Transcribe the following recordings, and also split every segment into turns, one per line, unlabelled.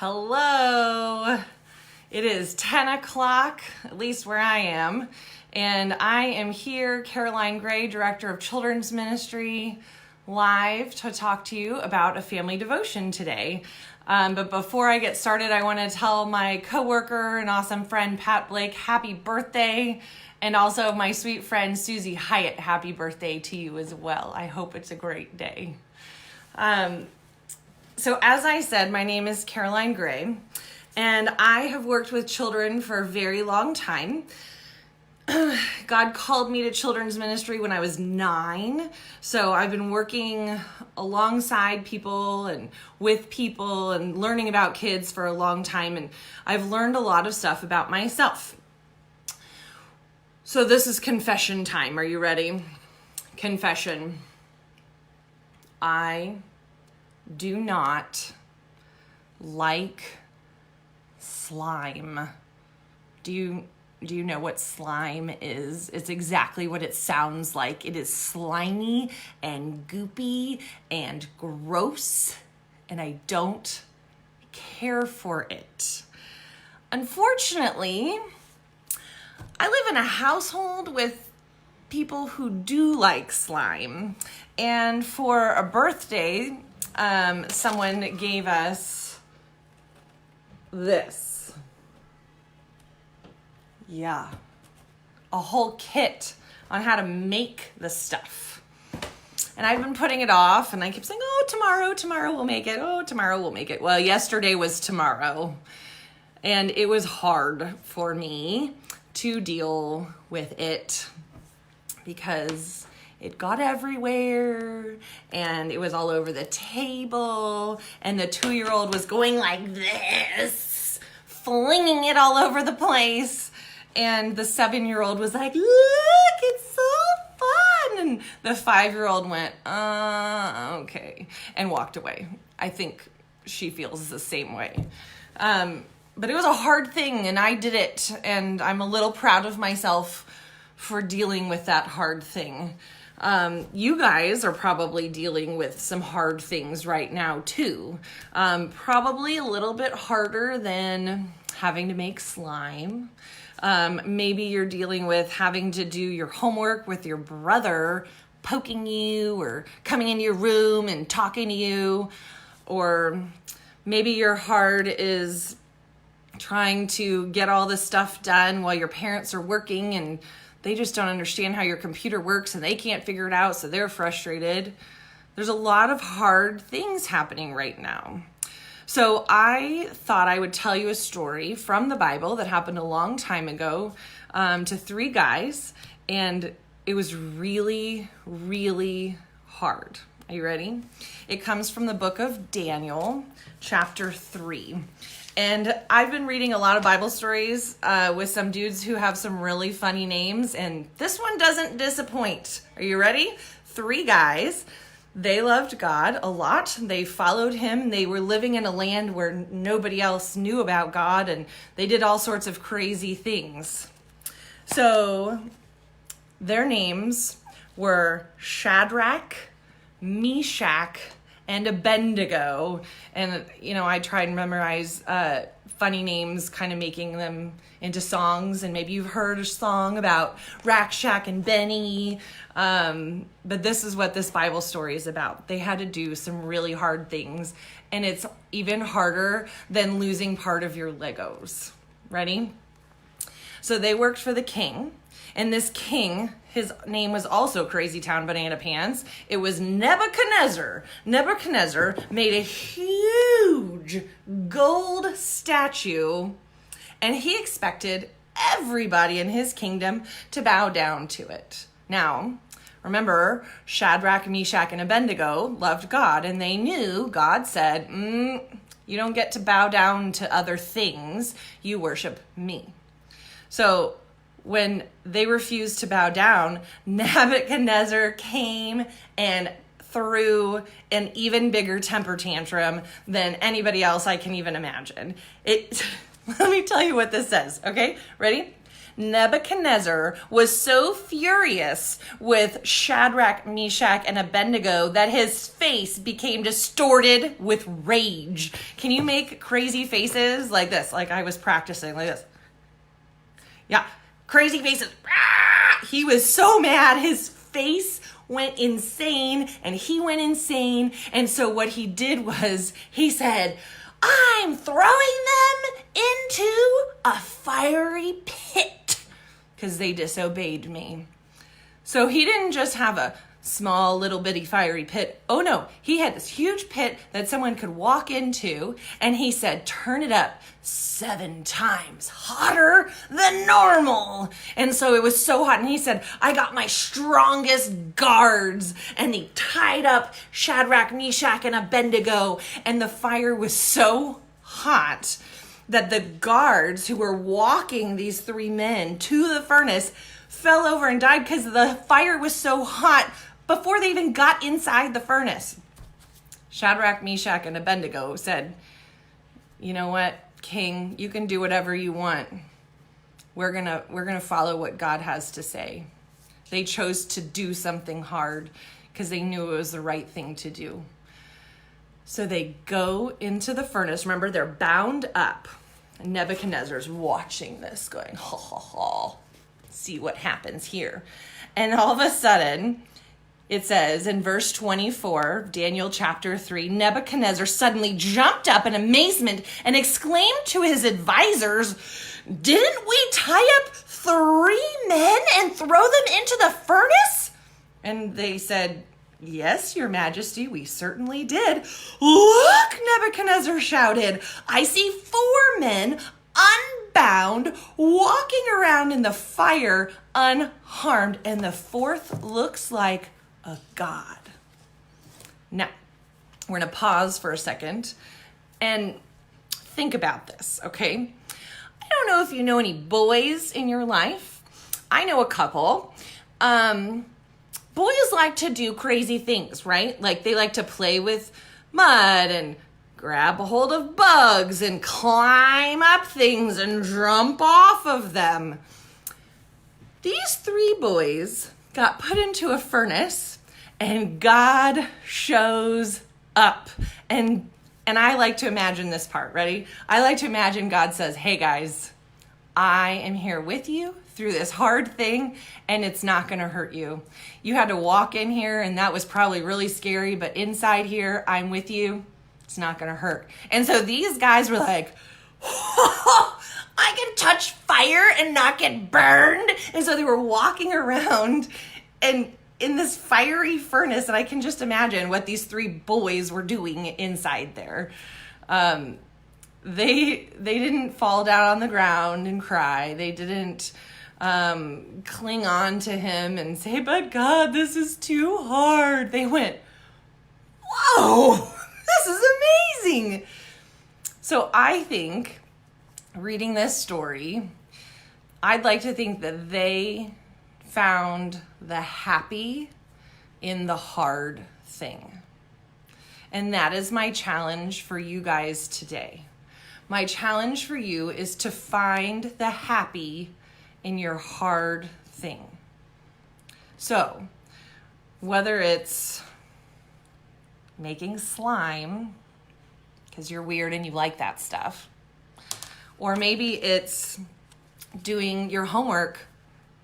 Hello. It is 10 o'clock, at least where I am, and I am here, Caroline Gray, Director of Children's Ministry, live to talk to you about a family devotion today. But before I get started, I want to tell my coworker and awesome friend, Pat Blake, happy birthday, and also my sweet friend, Susie Hyatt, happy birthday to you as well. I hope it's a great day. So as I said, my name is Caroline Gray, and I have worked with children for a very long time. God called me to children's ministry when I was 9, so I've been working alongside people and with people and learning about kids for a long time, and I've learned a lot of stuff about myself. So this is confession time. Are you ready? Confession. I do not like slime. Do you know what slime is? It's exactly what it sounds like. It is slimy and goopy and gross, and I don't care for it. Unfortunately, I live in a household with people who do like slime, and for a birthday, someone gave us this. Yeah, a whole kit on how to make the stuff. And I've been putting it off, and I keep saying, oh, tomorrow we'll make it. Oh, tomorrow we'll make it. Well, yesterday was tomorrow, and it was hard for me to deal with it because it got everywhere, and it was all over the table, and the 2-year-old was going like this, flinging it all over the place, and the 7-year-old was like, look, it's so fun, and the 5-year-old went, okay, and walked away. I think she feels the same way. But it was a hard thing, and I did it, and I'm a little proud of myself for dealing with that hard thing. You guys are probably dealing with some hard things right now too. Probably a little bit harder than having to make slime. Maybe you're dealing with having to do your homework with your brother poking you or coming into your room and talking to you. Or maybe your hard is trying to get all this stuff done while your parents are working and they just don't understand how your computer works and they can't figure it out, so they're frustrated. There's a lot of hard things happening right now. So I thought I would tell you a story from the Bible that happened a long time ago to 3 guys, and it was really, really hard. Are you ready? It comes from the book of Daniel, chapter 3. And I've been reading a lot of Bible stories with some dudes who have some really funny names, and this one doesn't disappoint. Are you ready? 3 guys. They loved God a lot. They followed him. They were living in a land where nobody else knew about God, and they did all sorts of crazy things. So their names were Shadrach, Meshach, and Abednego. And, I try and memorize funny names, kind of making them into songs. And maybe you've heard a song about Rack, Shack, and Benny. But this is what this Bible story is about. They had to do some really hard things. And it's even harder than losing part of your Legos. Ready? So they worked for the king. And this king, his name was also Crazy Town Banana Pants. It was Nebuchadnezzar. Nebuchadnezzar made a huge gold statue, and he expected everybody in his kingdom to bow down to it. Now, remember, Shadrach, Meshach, and Abednego loved God, and they knew God said, you don't get to bow down to other things. You worship me. So when they refused to bow down, Nebuchadnezzar came and threw an even bigger temper tantrum than anybody else I can even imagine. Let me tell you what this says, okay? Ready? Nebuchadnezzar was so furious with Shadrach, Meshach, and Abednego that his face became distorted with rage. Can you make crazy faces like this? Like I was practicing like this. Yeah, crazy faces. He was so mad. His face went insane and he went insane. And so what he did was he said, I'm throwing them into a fiery pit because they disobeyed me. So he didn't just have a small little bitty fiery pit. Oh no, he had this huge pit that someone could walk into, and he said, turn it up 7 times hotter than normal. And so it was so hot, and he said, I got my strongest guards, and he tied up Shadrach, Meshach, and Abednego, and the fire was so hot that the guards who were walking these 3 men to the furnace fell over and died because the fire was so hot before they even got inside the furnace. Shadrach, Meshach, and Abednego said, you know what, King, you can do whatever you want. We're gonna follow what God has to say. They chose to do something hard because they knew it was the right thing to do. So they go into the furnace. Remember, they're bound up. And Nebuchadnezzar's watching this going, ha ha ha, see what happens here. And all of a sudden, it says in verse 24, Daniel chapter 3, Nebuchadnezzar suddenly jumped up in amazement and exclaimed to his advisors, didn't we tie up 3 men and throw them into the furnace? And they said, yes, your majesty, we certainly did. Look, Nebuchadnezzar shouted, I see 4 men unbound, walking around in the fire unharmed, and the 4th looks like a god. Now, we're going to pause for a second and think about this, okay? I don't know if you know any boys in your life. I know a couple. Boys like to do crazy things, right? Like they like to play with mud and grab a hold of bugs and climb up things and jump off of them. These 3 boys got put into a furnace and God shows up. And I like to imagine this part. Ready? I like to imagine God says, hey guys, I am here with you through this hard thing, and it's not going to hurt you. You had to walk in here, and that was probably really scary, but inside here, I'm with you. It's not going to hurt. And so these guys were like, I can touch fire and not get burned. And so they were walking around and in this fiery furnace, and I can just imagine what these 3 boys were doing inside there. They didn't fall down on the ground and cry. They didn't cling on to him and say, but God, this is too hard. They went, whoa, this is amazing. So I think, reading this story, I'd like to think that they found the happy in the hard thing. And that is my challenge for you guys today. My challenge for you is to find the happy in your hard thing. So, whether it's making slime, because you're weird and you like that stuff, or maybe it's doing your homework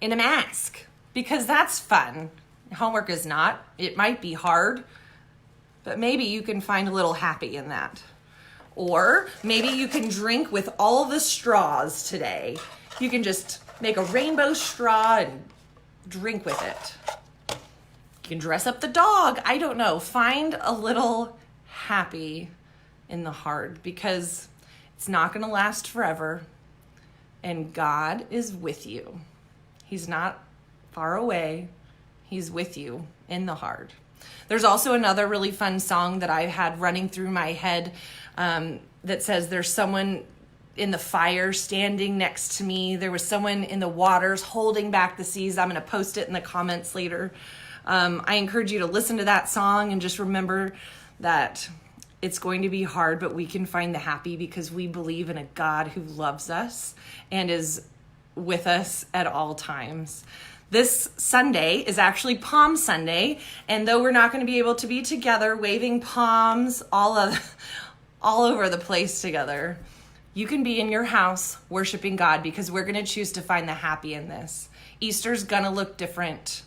in a mask, because that's fun. Homework is not. It might be hard, but maybe you can find a little happy in that. Or maybe you can drink with all the straws today. You can just make a rainbow straw and drink with it. You can dress up the dog. I don't know. Find a little happy in the hard, because it's not going to last forever. And God is with you. He's not far away. He's with you in the hard. There's also another really fun song that I had running through my head that says, there's someone in the fire standing next to me. There was someone in the waters holding back the seas. I'm going to post it in the comments later. I encourage you to listen to that song and just remember that it's going to be hard, but we can find the happy because we believe in a God who loves us and is with us at all times. This Sunday is actually Palm Sunday, and though we're not going to be able to be together waving palms all over the place together, you can be in your house worshiping God, because we're going to choose to find the happy in this. Easter's going to look different.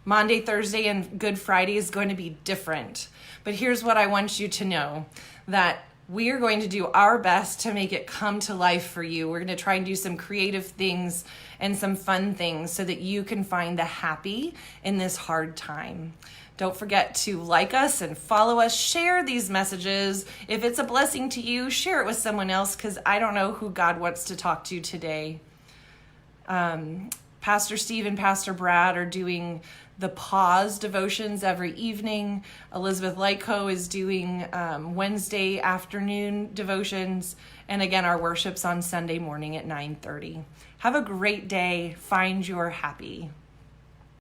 Monday, Thursday, and Good Friday is going to be different. But here's what I want you to know, that we are going to do our best to make it come to life for you. We're going to try and do some creative things and some fun things so that you can find the happy in this hard time. Don't forget to like us and follow us. Share these messages. If it's a blessing to you, share it with someone else, because I don't know who God wants to talk to today. Pastor Steve and Pastor Brad are doing the pause devotions every evening. Elizabeth Lightco is doing Wednesday afternoon devotions. And again, our worship's on Sunday morning at 9:30. Have a great day. Find your happy.